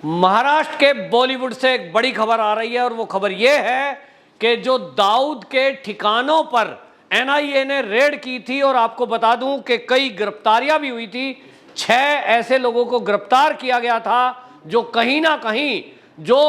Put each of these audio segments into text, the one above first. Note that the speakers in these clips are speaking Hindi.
महाराष्ट्र के बॉलीवुड से एक बड़ी खबर आ रही है और वो खबर ये है कि जो दाऊद के ठिकानों पर एनआईए ने रेड की थी, और आपको बता दूं कि कई गिरफ्तारियां भी हुई थी। 6 ऐसे लोगों को गिरफ्तार किया गया था जो कहीं ना कहीं जो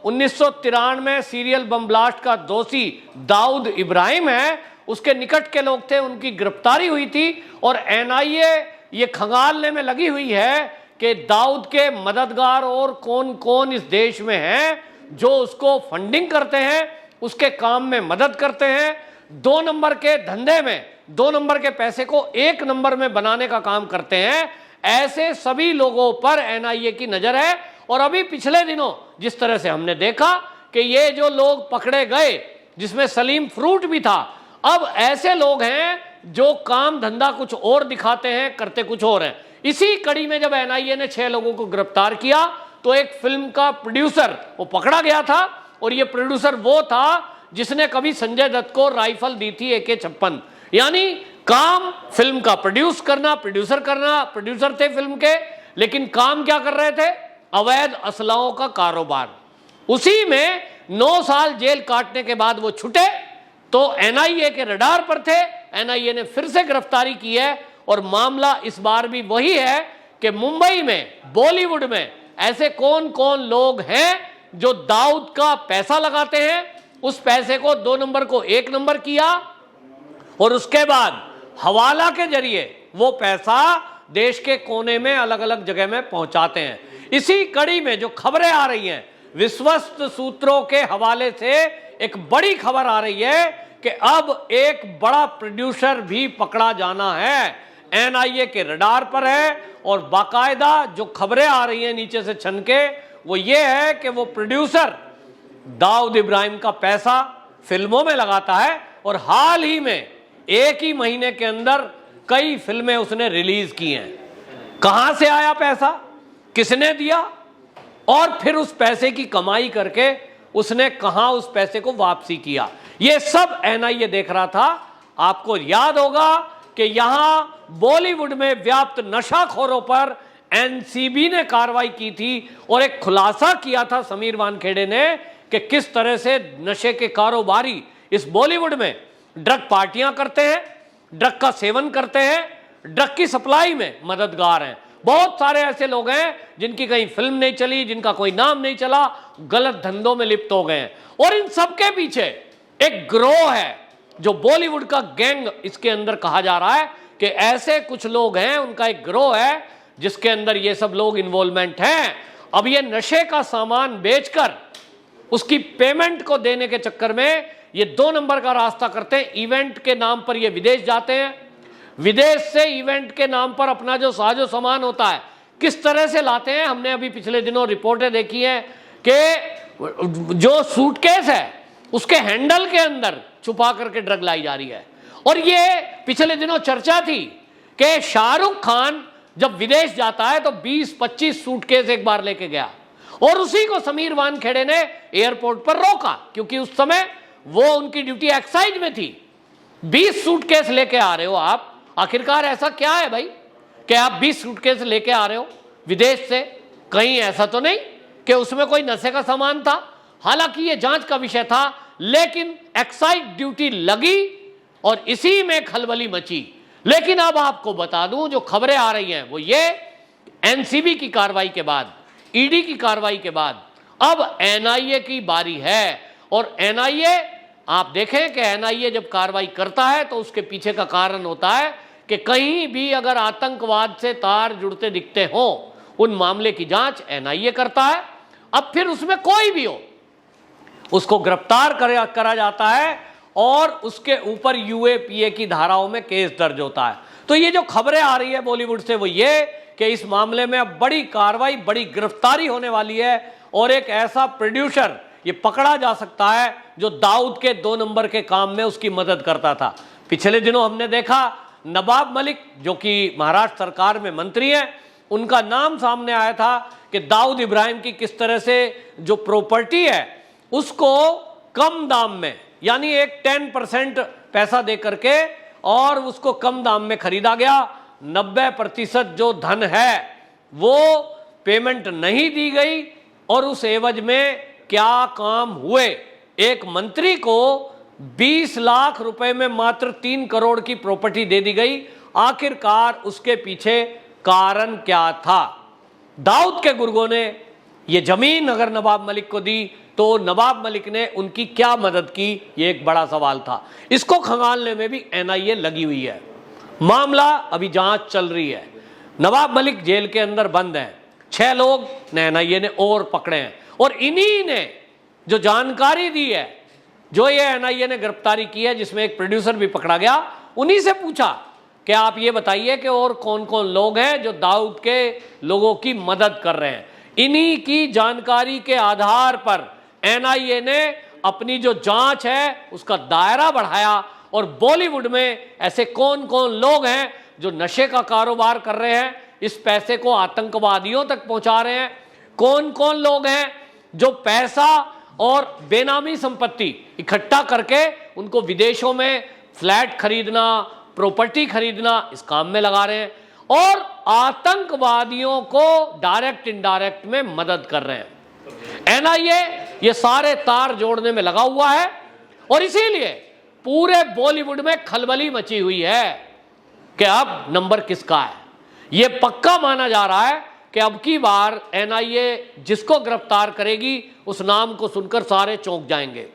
1993 सीरियल बम ब्लास्ट का दोषी दाऊद इब्राहिम है उसके निकट के लोग थे, उनकी गिरफ्तारी हुई थी। और एनआईए ये खंगालने में लगी हुई है कि दाऊद के मददगार और कौन कौन इस देश में हैं जो उसको फंडिंग करते हैं, उसके काम में मदद करते हैं, 2 नंबर के धंधे में 2 नंबर के पैसे को 1 नंबर में बनाने का काम करते हैं। ऐसे सभी लोगों पर एनआईए की नजर है। और अभी पिछले दिनों जिस तरह से हमने देखा कि ये जो लोग पकड़े गए जिसमें सलीम फ्रूट भी था, अब ऐसे लोग हैं जो काम धंधा कुछ और दिखाते हैं, करते कुछ और हैं। इसी कड़ी में जब एनआईए ने 6 लोगों को गिरफ्तार किया तो एक फिल्म का प्रोड्यूसर वो पकड़ा गया था। और ये प्रोड्यूसर वो था जिसने कभी संजय दत्त को राइफल दी थी AK-56। यानी काम फिल्म का प्रोड्यूसर करना, प्रोड्यूसर थे फिल्म के, लेकिन काम क्या कर रहे थे? अवैध असलाओं का कारोबार। उसी में 9 साल जेल काटने के बाद वो छूटे तो एनआईए के रडार पर थे। एनआईए ने फिर से गिरफ्तारी की है और मामला इस बार भी वही है कि मुंबई में, बॉलीवुड में ऐसे कौन कौन लोग हैं जो दाऊद का पैसा लगाते हैं, उस पैसे को 2 नंबर को 1 नंबर किया और उसके बाद हवाला के जरिए वो पैसा देश के कोने में अलग अलग जगह में पहुंचाते हैं। इसी कड़ी में जो खबरें आ रही हैं, विश्वस्त सूत्रों के हवाले से एक बड़ी खबर आ रही है कि अब एक बड़ा प्रोड्यूसर भी पकड़ा जाना है, एनआईए के रडार पर है। और बाकायदा जो खबरें आ रही हैं नीचे से छन के, वो ये है कि वो प्रोड्यूसर दाऊद इब्राहिम का पैसा फिल्मों में लगाता है और हाल ही में 1 ही महीने के अंदर कई फिल्में उसने रिलीज की हैं। कहां से आया पैसा, किसने दिया, और फिर उस पैसे की कमाई करके उसने कहां उस पैसे को वापसी किया, ये सब एनआईए देख रहा था। आपको याद होगा कि यहां बॉलीवुड में व्याप्त नशाखोरों पर एनसीबी ने कार्रवाई की थी और एक खुलासा किया था समीर वानखेड़े ने कि किस तरह से नशे के कारोबारी इस बॉलीवुड में ड्रग पार्टियां करते हैं, ड्रग का सेवन करते हैं, ड्रग की सप्लाई में मददगार हैं। बहुत सारे ऐसे लोग हैं जिनकी कहीं फिल्म नहीं चली, जिनका कोई नाम नहीं चला, गलत धंधों में लिप्त हो गए हैं। और इन सबके पीछे एक गिरोह है जो बॉलीवुड का गैंग इसके अंदर कहा जा रहा है कि ऐसे कुछ लोग हैं, उनका एक गिरोह है जिसके अंदर ये सब लोग इन्वॉल्वमेंट हैं। अब ये नशे का सामान बेचकर उसकी पेमेंट को देने के चक्कर में ये 2 नंबर का रास्ता करते हैं। इवेंट के नाम पर ये विदेश जाते हैं, विदेश से इवेंट के नाम पर अपना जो साजो सामान होता है किस तरह से लाते हैं। हमने अभी पिछले दिनों रिपोर्टें देखी हैं कि जो सूटकेस है उसके हैंडल के अंदर छुपा करके ड्रग लाई जा रही है। और ये पिछले दिनों चर्चा थी कि शाहरुख खान जब विदेश जाता है तो 20-25 सूटकेस एक बार लेके गया और उसी को समीर वानखेड़े ने एयरपोर्ट पर रोका, क्योंकि उस समय वो उनकी ड्यूटी एक्साइज में थी। 20 सूटकेस लेके आ रहे हो आप, आखिरकार ऐसा क्या है भाई कि आप 20 सूटकेस लेके आ रहे हो विदेश से? कहीं ऐसा तो नहीं कि उसमें कोई नशे का सामान था? हालांकि ये जांच का विषय था, लेकिन एक्साइज ड्यूटी लगी और इसी में खलबली मची। लेकिन अब आपको बता दूं, जो खबरें आ रही हैं वो ये, एनसीबी की कार्रवाई के बाद, ईडी की कार्रवाई के बाद अब एनआईए की बारी है। और एनआईए, आप देखें कि एनआईए जब कार्रवाई करता है तो उसके पीछे का कारण होता है कि कहीं भी अगर आतंकवाद से तार जुड़ते दिखते हो, उन मामले की जांच एनआईए करता है। अब फिर उसमें कोई भी हो उसको गिरफ्तार करा जाता है और उसके ऊपर यूएपीए की धाराओं में केस दर्ज होता है। तो ये जो खबरें आ रही है बॉलीवुड से वो ये कि इस मामले में अब बड़ी कार्रवाई, बड़ी गिरफ्तारी होने वाली है और एक ऐसा प्रोड्यूसर ये पकड़ा जा सकता है जो दाऊद के 2 नंबर के काम में उसकी मदद करता था। पिछले दिनों हमने देखा नवाब मलिक जो कि महाराष्ट्र सरकार में मंत्री हैं, उनका नाम सामने आया था कि दाऊद इब्राहिम की किस तरह से जो प्रॉपर्टी है उसको कम दाम में, यानी एक 10% पैसा दे करके और उसको कम दाम में खरीदा गया। 90% जो धन है वो पेमेंट नहीं दी गई, और उस एवज में क्या काम हुए। एक मंत्री को 20 लाख रुपए में मात्र 3 करोड़ की प्रॉपर्टी दे दी गई। आखिरकार उसके पीछे कारण क्या था? दाऊद के गुर्गों ने ये जमीन अगर नवाब मलिक को दी तो नवाब मलिक ने उनकी क्या मदद की, ये एक बड़ा सवाल था। इसको खंगालने में भी एनआईए लगी हुई है। मामला अभी जांच चल रही है। नवाब मलिक जेल के अंदर बंद है, 6 लोग एनआईए ने और पकड़े हैं, और इन्हीं ने जो जानकारी दी है, जो ये एनआईए ने गिरफ्तारी की है, जिसमें एक प्रोड्यूसर भी पकड़ा गया, उन्हीं से पूछा कि आप ये बताइए कि और कौन कौन लोग हैं जो दाऊद के लोगों की मदद कर रहे हैं। इन्हीं की जानकारी के आधार पर एनआईए ने अपनी जो जांच है उसका दायरा बढ़ाया और बॉलीवुड में ऐसे कौन कौन लोग हैं जो नशे का कारोबार कर रहे हैं, इस पैसे को आतंकवादियों तक पहुंचा रहे हैं, कौन कौन लोग हैं जो पैसा और बेनामी संपत्ति इकट्ठा करके उनको विदेशों में फ्लैट खरीदना, प्रॉपर्टी खरीदना, इस काम में लगा रहे हैं, और आतंकवादियों को डायरेक्ट इनडायरेक्ट में मदद कर रहे हैं। एनआईए ये सारे तार जोड़ने में लगा हुआ है और इसीलिए पूरे बॉलीवुड में खलबली मची हुई है कि अब नंबर किसका है। यह पक्का माना जा रहा है कि अब की बार एनआईए जिसको गिरफ्तार करेगी उस नाम को सुनकर सारे चौंक जाएंगे,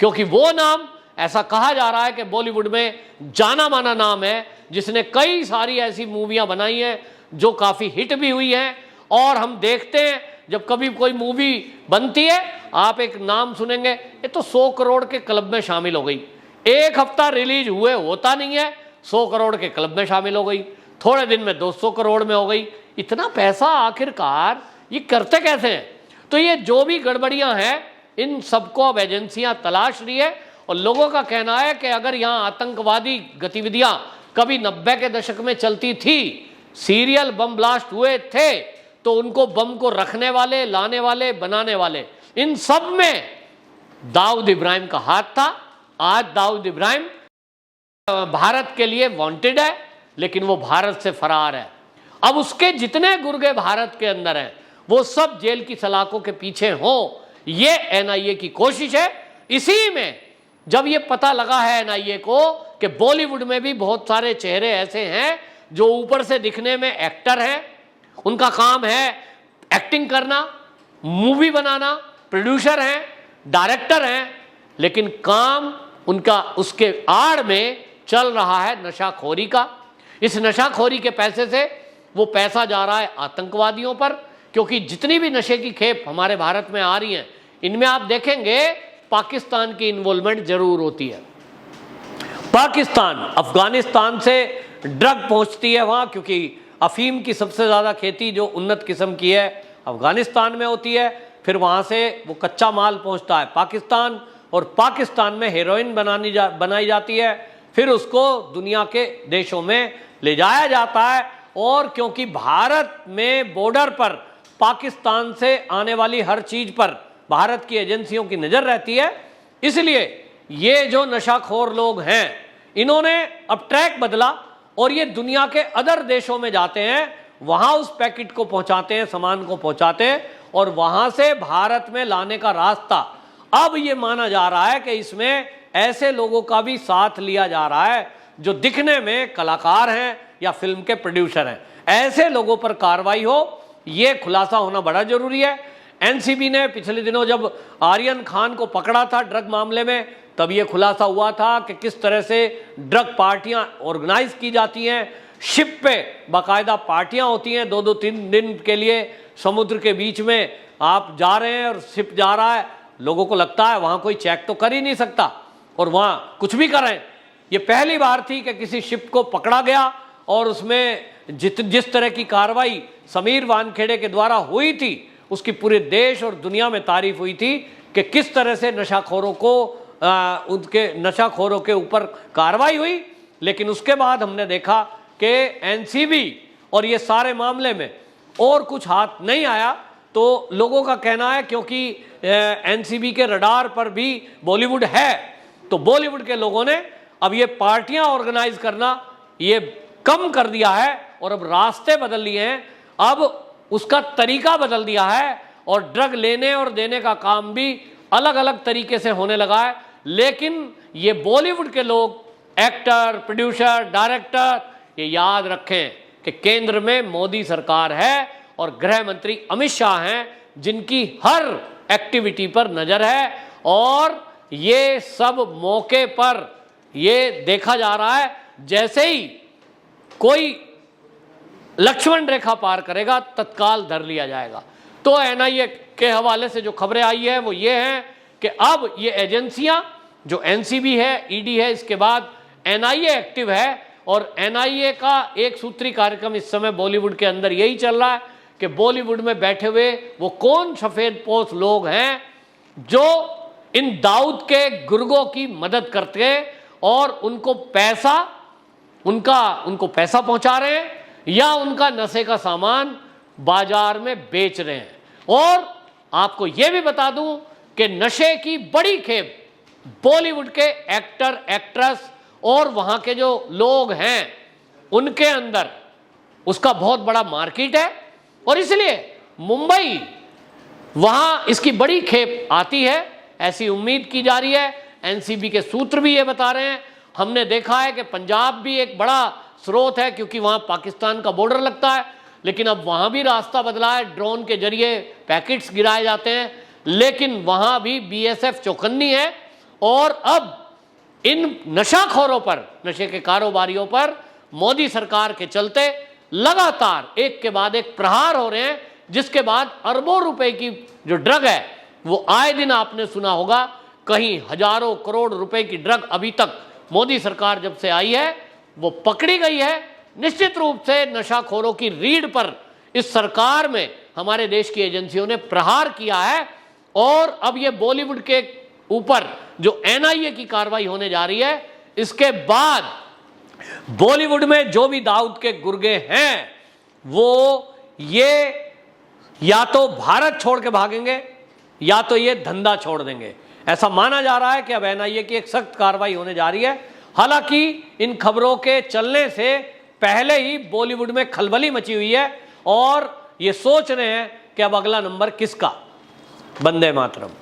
क्योंकि वो नाम ऐसा कहा जा रहा है कि बॉलीवुड में जाना माना नाम है, जिसने कई सारी ऐसी मूवियां बनाई हैं जो काफी हिट भी हुई हैं। और हम देखते हैं जब कभी कोई मूवी बनती है, आप एक नाम सुनेंगे, ये तो 100 करोड़ के क्लब में शामिल हो गई, एक हफ्ता रिलीज हुए होता नहीं है 100 करोड़ के क्लब में शामिल हो गई, थोड़े दिन में 200 करोड़ में हो गई। इतना पैसा आखिरकार ये करते कैसे हैं? तो ये जो भी गड़बड़ियां हैं, इन सबको अब एजेंसियां तलाश रही है। और लोगों का कहना है कि अगर यहाँ आतंकवादी गतिविधियां कभी 90 के दशक में चलती थी, सीरियल बम ब्लास्ट हुए थे, तो उनको बम को रखने वाले, लाने वाले, बनाने वाले, इन सब में दाऊद इब्राहिम का हाथ था। आज दाऊद इब्राहिम भारत के लिए वांटेड है, लेकिन वो भारत से फरार है। अब उसके जितने गुर्गे भारत के अंदर हैं, वो सब जेल की सलाखों के पीछे हों, ये एनआईए की कोशिश है। इसी में जब ये पता लगा है एनआईए को कि बॉलीवुड में भी बहुत सारे चेहरे ऐसे हैं जो ऊपर से दिखने में एक्टर हैं, उनका काम है एक्टिंग करना, मूवी बनाना, प्रोड्यूसर हैं, डायरेक्टर हैं, लेकिन काम उनका उसके आड़ में चल रहा है नशाखोरी का। इस नशाखोरी के पैसे से वो पैसा जा रहा है आतंकवादियों पर, क्योंकि जितनी भी नशे की खेप हमारे भारत में आ रही हैं, इनमें आप देखेंगे पाकिस्तान की इन्वॉल्वमेंट जरूर होती है। पाकिस्तान, अफगानिस्तान से ड्रग पहुंचती है वहां, क्योंकि अफीम की सबसे ज़्यादा खेती जो उन्नत किस्म की है अफगानिस्तान में होती है। फिर वहाँ से वो कच्चा माल पहुँचता है पाकिस्तान, और पाकिस्तान में हेरोइन बनाई जाती है, फिर उसको दुनिया के देशों में ले जाया जाता है। और क्योंकि भारत में बॉर्डर पर पाकिस्तान से आने वाली हर चीज़ पर भारत की एजेंसियों की नज़र रहती है, इसलिए ये जो नशाखोर लोग हैं, इन्होंने अब ट्रैक बदला और ये दुनिया के अदर देशों में जाते हैं, वहां उस पैकेट को पहुंचाते हैं, सामान को पहुंचाते हैं, और वहां से भारत में लाने का रास्ता अब ये माना जा रहा है कि इसमें ऐसे लोगों का भी साथ लिया जा रहा है जो दिखने में कलाकार हैं या फिल्म के प्रोड्यूसर हैं। ऐसे लोगों पर कार्रवाई हो, ये खुलासा होना बड़ा जरूरी है। एनसीबी ने पिछले दिनों जब आर्यन खान को पकड़ा था ड्रग मामले में, तब ये खुलासा हुआ था कि किस तरह से ड्रग पार्टियां ऑर्गेनाइज की जाती हैं। शिप पे बाकायदा पार्टियां होती हैं, 2-3 दिन के लिए समुद्र के बीच में आप जा रहे हैं और शिप जा रहा है, लोगों को लगता है वहाँ कोई चेक तो कर ही नहीं सकता और वहाँ कुछ भी करें। ये पहली बार थी कि किसी शिप को पकड़ा गया और उसमें जिस तरह की कार्रवाई समीर वानखेड़े के द्वारा हुई थी, उसकी पूरे देश और दुनिया में तारीफ हुई थी कि किस तरह से नशाखोरों को उनके नशाखोरों के ऊपर कार्रवाई हुई। लेकिन उसके बाद हमने देखा कि एनसीबी और ये सारे मामले में और कुछ हाथ नहीं आया। तो लोगों का कहना है क्योंकि एनसीबी के रडार पर भी बॉलीवुड है, तो बॉलीवुड के लोगों ने अब ये पार्टियां ऑर्गेनाइज करना ये कम कर दिया है और अब रास्ते बदल लिए हैं, अब उसका तरीका बदल दिया है और ड्रग लेने और देने का काम भी अलग अलग तरीके से होने लगा है। लेकिन ये बॉलीवुड के लोग, एक्टर, प्रोड्यूसर, डायरेक्टर, ये याद रखें कि केंद्र में मोदी सरकार है और गृह मंत्री अमित शाह हैं, जिनकी हर एक्टिविटी पर नजर है। और ये सब मौके पर ये देखा जा रहा है, जैसे ही कोई लक्ष्मण रेखा पार करेगा तत्काल धर लिया जाएगा। तो एनआईए के हवाले से जो खबरें आई है वो ये हैं कि अब ये एजेंसियां, जो एनसीबी है, ईडी है, इसके बाद एनआईए एक्टिव है। और एनआईए का एक सूत्री कार्यक्रम इस समय बॉलीवुड के अंदर यही चल रहा है कि बॉलीवुड में बैठे हुए वो कौन सफेदपोश लोग हैं जो इन दाऊद के गुर्गों की मदद करते हैं और उनको पैसा पहुंचा रहे हैं या उनका नशे का सामान बाजार में बेच रहे हैं। और आपको यह भी बता दूं कि नशे की बड़ी खेप बॉलीवुड के एक्टर, एक्ट्रेस और वहां के जो लोग हैं उनके अंदर उसका बहुत बड़ा मार्केट है। और इसलिए मुंबई, वहां इसकी बड़ी खेप आती है, ऐसी उम्मीद की जा रही है। एनसीबी के सूत्र भी ये बता रहे हैं। हमने देखा है कि पंजाब भी एक बड़ा स्रोत है, क्योंकि वहां पाकिस्तान का बॉर्डर लगता है, लेकिन अब वहां भी रास्ता बदला है, ड्रोन के जरिए पैकेट्स गिराए जाते हैं। लेकिन वहां भी बीएसएफ चौकन्नी है। और अब इन नशाखोरों पर, नशे के कारोबारियों पर मोदी सरकार के चलते लगातार एक के बाद एक प्रहार हो रहे हैं, जिसके बाद अरबों रुपए की जो ड्रग है वो आए दिन आपने सुना होगा, कहीं हजारों करोड़ रुपए की ड्रग अभी तक मोदी सरकार जब से आई है वो पकड़ी गई है। निश्चित रूप से नशाखोरों की रीढ़ पर इस सरकार में हमारे देश की एजेंसियों ने प्रहार किया है। और अब ये बॉलीवुड के ऊपर जो एनआईए की कार्रवाई होने जा रही है, इसके बाद बॉलीवुड में जो भी दाऊद के गुर्गे हैं वो ये या तो भारत छोड़ के भागेंगे या तो ये धंधा छोड़ देंगे। ऐसा माना जा रहा है कि अब एनआईए की एक सख्त कार्रवाई होने जा रही है। हालांकि इन खबरों के चलने से पहले ही बॉलीवुड में खलबली मची हुई है और ये सोच रहे हैं कि अब अगला नंबर किसका। वंदे मातरम।